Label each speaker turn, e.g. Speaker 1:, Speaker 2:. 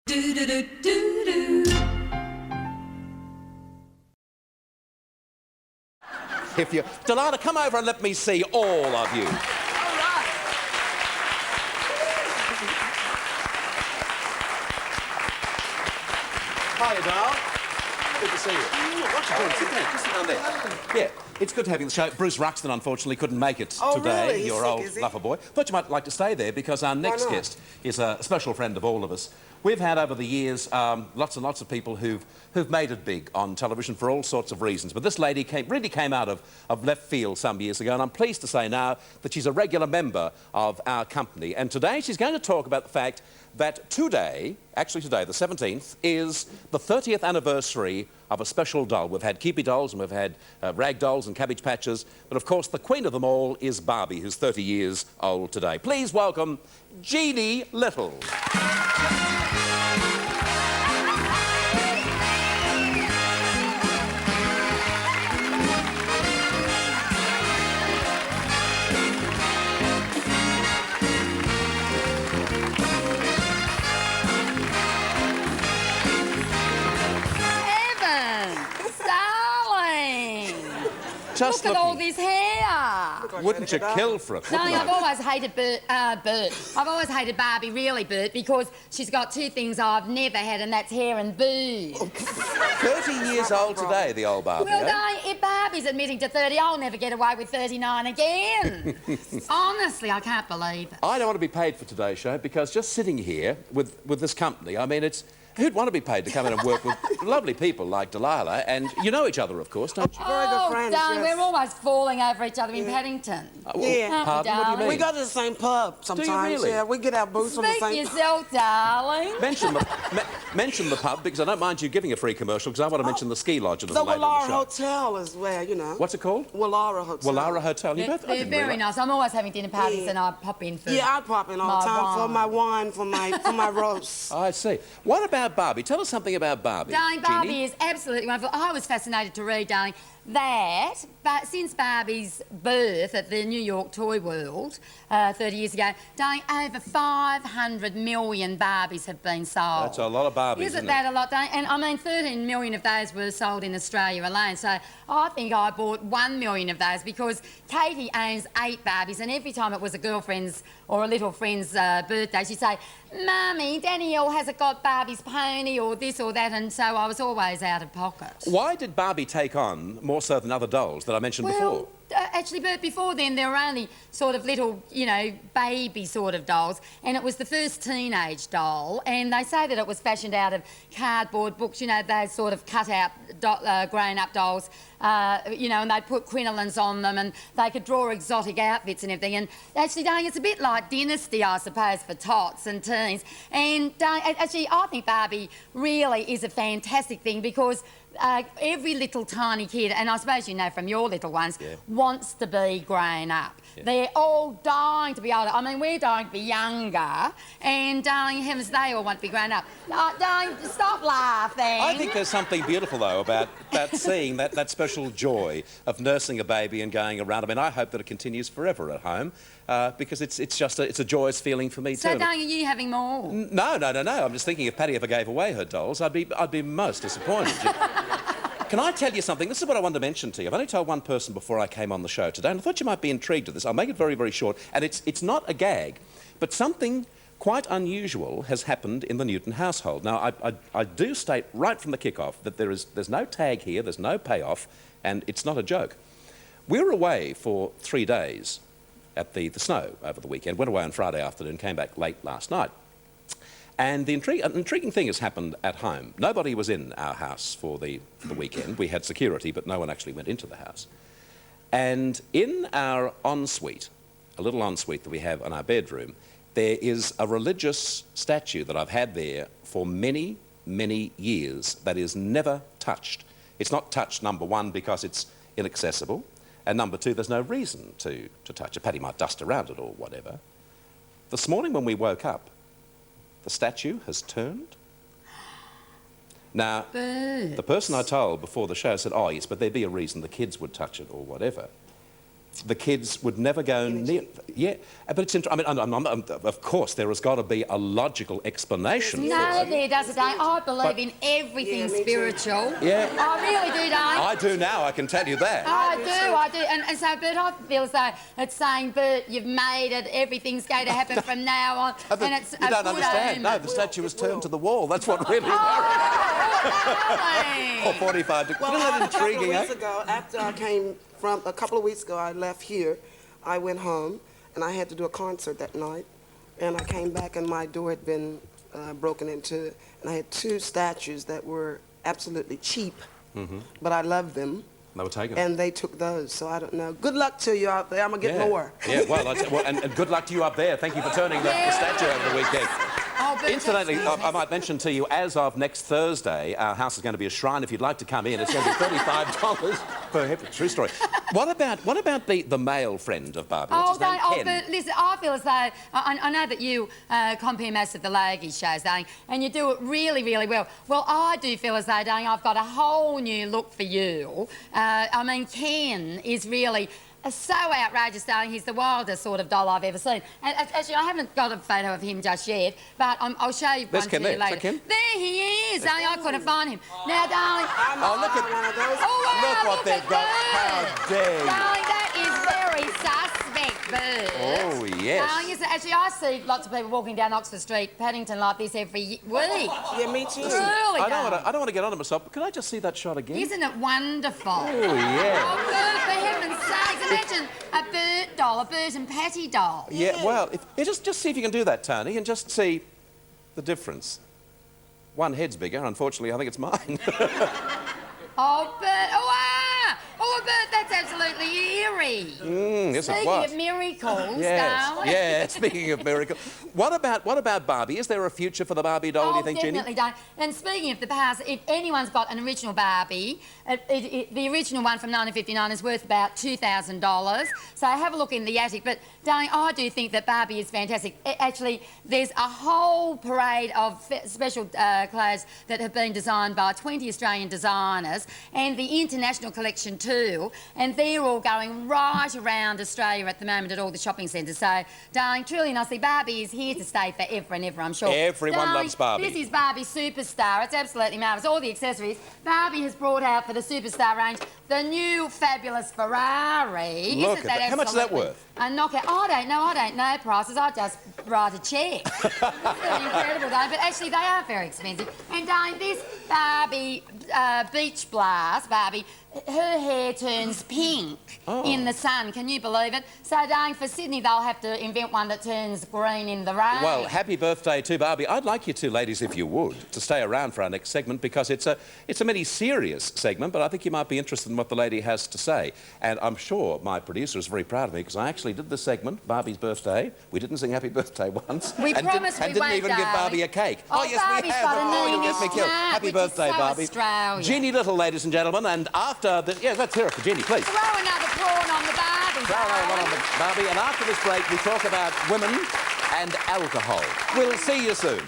Speaker 1: Do do do do do.
Speaker 2: If you, Delilah, come over and let me see all of you.
Speaker 1: All right.
Speaker 2: Hiya, Dal. Good to see you. What you doing? Sit down. Just sit down there. Yeah, it's good to have you on the show. Bruce Ruxton, unfortunately, couldn't make it today.
Speaker 3: Really?
Speaker 2: Your
Speaker 3: He's
Speaker 2: old
Speaker 3: sick, is he?
Speaker 2: lover boy. Thought you might like to stay there because our next guest is a special friend of all of us. We've had over the years lots and lots of people who've made it big on television for all sorts of reasons. But this lady really came out of left field some years ago, and I'm pleased to say now that she's a regular member of our company. And today she's going to talk about the fact that today, actually today, the 17th, is the 30th anniversary of a special doll. We've had Keepy dolls and we've had rag dolls and cabbage patches, but of course the queen of them all is Barbie, who's 30 years old today. Please welcome Jeanne Little. Just
Speaker 4: Look at all this hair.
Speaker 2: Wouldn't you kill for it?
Speaker 4: Darling, I've always hated Bert. I've always hated Barbie, really, Bert, because she's got two things I've never had, and that's hair and boobs.
Speaker 2: 30 years old today, the old Barbie.
Speaker 4: Well,
Speaker 2: eh?
Speaker 4: darling, if Barbie's admitting to 30, I'll never get away with 39 again. Honestly, I can't believe it.
Speaker 2: I don't want to be paid for today's show because just sitting here with this company, I mean, it's... Who'd want to be paid to come in and work with lovely people like Delilah? And you know each other, of course, don't you?
Speaker 3: Very good friends,
Speaker 4: darling,
Speaker 3: yes.
Speaker 4: we're almost falling over each other in Paddington.
Speaker 3: Yeah.
Speaker 2: Pardon, what do you mean?
Speaker 3: We go to the same pub sometimes.
Speaker 2: really?
Speaker 3: Yeah, we get our boots from the
Speaker 4: Speak
Speaker 3: same
Speaker 4: yourself, darling.
Speaker 2: Mention the pub, because I don't mind you giving a free commercial, because I want to mention the ski lodge a
Speaker 3: The
Speaker 2: little later in
Speaker 3: Wallara
Speaker 2: the show.
Speaker 3: Hotel is where, you know.
Speaker 2: What's it called?
Speaker 3: Wallara Hotel.
Speaker 2: Wallara Hotel. You
Speaker 4: They're,
Speaker 2: both, I
Speaker 4: they're
Speaker 2: didn't
Speaker 4: very
Speaker 2: realise.
Speaker 4: nice. I'm always having dinner parties
Speaker 3: Yeah.
Speaker 4: and I pop in for
Speaker 3: Yeah, I pop in all the time for my wine, for my roast.
Speaker 2: I see. What about Barbie? Tell us something about Barbie.
Speaker 4: Darling,
Speaker 2: Jeannie.
Speaker 4: Barbie is absolutely wonderful. I was fascinated to read, darling, but since Barbie's birth at the New York Toy World 30 years ago, darling, over 500 million Barbies have been sold.
Speaker 2: That's a lot of Barbies,
Speaker 4: Isn't that a lot, darling? And I mean, 13 million of those were sold in Australia alone. So I think I bought 1 million of those because Katie owns 8 Barbies, and every time it was a girlfriend's or a little friend's birthday, she'd say, "Mummy, Danielle hasn't got Barbie's pony," or this or that, and so I was always out of pocket.
Speaker 2: Why did Barbie take on more so than other dolls that I mentioned before?
Speaker 4: Actually, Bert, before then, there were only sort of little, you know, baby sort of dolls, and it was the first teenage doll, and they say that it was fashioned out of cardboard books, you know, those sort of cut-out, grown-up dolls, you know, and they'd put crinolines on them, and they could draw exotic outfits and everything, and actually, darling, it's a bit like Dynasty, I suppose, for tots and teens, and actually, I think Barbie really is a fantastic thing because every little tiny kid, and I suppose you know from your little ones, wants to be grown up. Yeah. They're all dying to be older. I mean, we're dying to be younger, and darling heavens, they all want to be grown up. Darling, stop laughing.
Speaker 2: I think there's something beautiful, though, about seeing that special joy of nursing a baby and going around. I mean, I hope that it continues forever at home, because it's a joyous feeling for me, too.
Speaker 4: So, darling, are you having more?
Speaker 2: No. I'm just thinking if Patty ever gave away her dolls, I'd be most disappointed. Can I tell you something? This is what I wanted to mention to you. I've only told one person before I came on the show today, and I thought you might be intrigued at this. I'll make it very, very short. And it's not a gag, but something quite unusual has happened in the Newton household. Now, I do state right from the kick-off that there's no tag here, there's no payoff, and it's not a joke. We were away for 3 days at the snow over the weekend. Went away on Friday afternoon, came back late last night. And an intriguing thing has happened at home. Nobody was in our house for the weekend. We had security, but no one actually went into the house. And in our ensuite, a little ensuite that we have in our bedroom, there is a religious statue that I've had there for many, many years that is never touched. It's not touched, number one, because it's inaccessible, and number two, there's no reason to touch it. Patty might dust around it or whatever. This morning when we woke up, the statue has turned. Now, the person I told before the show said, "Oh, yes, but there'd be a reason the kids would touch it or whatever." the kids would never go near... Yeah, but it's interesting. I mean, of course, there has got to be a logical explanation
Speaker 4: No,
Speaker 2: for it.
Speaker 4: there doesn't, Dane. I believe in everything spiritual.
Speaker 2: Yeah.
Speaker 4: I really do, Dane.
Speaker 2: I do now, I can tell you that.
Speaker 4: I do. And so, Bert, I feel as though it's saying, Bert, you've made it, everything's going to happen from now on.
Speaker 2: But
Speaker 4: and it's
Speaker 2: you don't understand. No, the statue was turned to the wall. That's what really worries. Or 45 degrees.
Speaker 3: Well,
Speaker 2: Isn't that
Speaker 3: a couple of
Speaker 2: intriguing,
Speaker 3: weeks ago, after I came from, a couple of weeks ago, I left here. I went home, and I had to do a concert that night. And I came back, and my door had been broken into, and I had 2 statues that were absolutely cheap, but I loved them.
Speaker 2: They were taken.
Speaker 3: And they took those, so I don't know. Good luck to you out there. I'm going to get more.
Speaker 2: Yeah, well, and good luck to you up there. Thank you for turning the statue over the weekend.
Speaker 4: Oh, Bert,
Speaker 2: Incidentally, I might mention to you, as of next Thursday, our house is going to be a shrine. If you'd like to come in, it's going to be $35 per head. True story. What about the male friend of Barbie? What's his name? Ken?
Speaker 4: Bert, listen, I feel as though... I know that you compare most of the Logies shows, Dane, and you do it really, really well. Well, I do feel as though, Dane, I've got a whole new look for you. I mean, Ken is really... so outrageous, darling. He's the wildest sort of doll I've ever seen. And actually, I haven't got a photo of him just yet, but I'll show you one to you later.
Speaker 2: Is that Ken?
Speaker 4: There he is, darling. I couldn't find him. Now, darling...
Speaker 2: Oh, look at
Speaker 3: one of those.
Speaker 2: look what they've got. How dare you.
Speaker 4: Darling, that is very suspect, Bert.
Speaker 2: Oh, yes.
Speaker 4: Darling, yes, actually, I see lots of people walking down Oxford Street, Paddington, like this every week.
Speaker 3: Yeah, me too.
Speaker 4: Truly,
Speaker 2: I don't want to get on to myself, but can I just see that shot again?
Speaker 4: Isn't it wonderful?
Speaker 2: Oh, yeah.
Speaker 4: Oh, Bert, for heaven's sakes, imagine a Bert doll, a Bert and Patty doll.
Speaker 2: Yeah, well, just see if you can do that, Tony, and just see the difference. One head's bigger, unfortunately, I think it's mine.
Speaker 4: Oh, Bert, oh, Bert, that's absolutely eerie.
Speaker 2: Yes, it
Speaker 4: Speaking
Speaker 2: was.
Speaker 4: of miracles,
Speaker 2: Yes,
Speaker 4: darling.
Speaker 2: yeah, speaking of miracles. What about Barbie? Is there a future for the Barbie doll, do you think, Jeannie?
Speaker 4: Definitely don't. And speaking of the past, if anyone's got an original Barbie, the original one from 1959 is worth about $2,000. So have a look in the attic. But, darling, I do think that Barbie is fantastic. Actually, there's a whole parade of special clothes that have been designed by 20 Australian designers and the international collection too. And they're all going right around Australia at the moment at all the shopping centres. So, darling, truly and honestly, Barbie is here to stay forever and ever, I'm sure.
Speaker 2: Everyone loves Barbie.
Speaker 4: This is Barbie Superstar. It's absolutely marvellous. All the accessories. Barbie has brought out for the Superstar range the new fabulous Ferrari.
Speaker 2: Look
Speaker 4: Isn't
Speaker 2: at that. How much is that
Speaker 4: absolutely
Speaker 2: worth?
Speaker 4: A knockout. I don't know prices. I just write a cheque. It's really incredible, though. But actually, they are very expensive. And, darling, this Barbie Beach Blast, Barbie, her hair turns pink in the sun. Can you believe it? So, darling, for Sydney, they'll have to invent one that turns green in the rain.
Speaker 2: Well, happy birthday to Barbie. I'd like you two ladies, if you would, to stay around for our next segment because it's a really serious segment, but I think you might be interested in what the lady has to say. And I'm sure my producer is very proud of me because I actually did the segment, Barbie's birthday. We didn't sing happy birthday once.
Speaker 4: We promised we
Speaker 2: and didn't
Speaker 4: won't,
Speaker 2: even give
Speaker 4: darling.
Speaker 2: Barbie a cake.
Speaker 4: Oh,
Speaker 2: yes,
Speaker 4: Barbie's
Speaker 2: we have.
Speaker 4: got a
Speaker 2: Oh,
Speaker 4: name,
Speaker 2: you'll get me killed. Happy
Speaker 4: which is
Speaker 2: birthday,
Speaker 4: so
Speaker 2: Barbie.
Speaker 4: Australian.
Speaker 2: Jeanne Little, ladies and gentlemen, and after the... Yeah, let's hear it for Jeannie, please.
Speaker 4: Throw another prawn on the Barbie.
Speaker 2: Throw another one on the Barbie, and after this break, we talk about women and alcohol. We'll see you soon.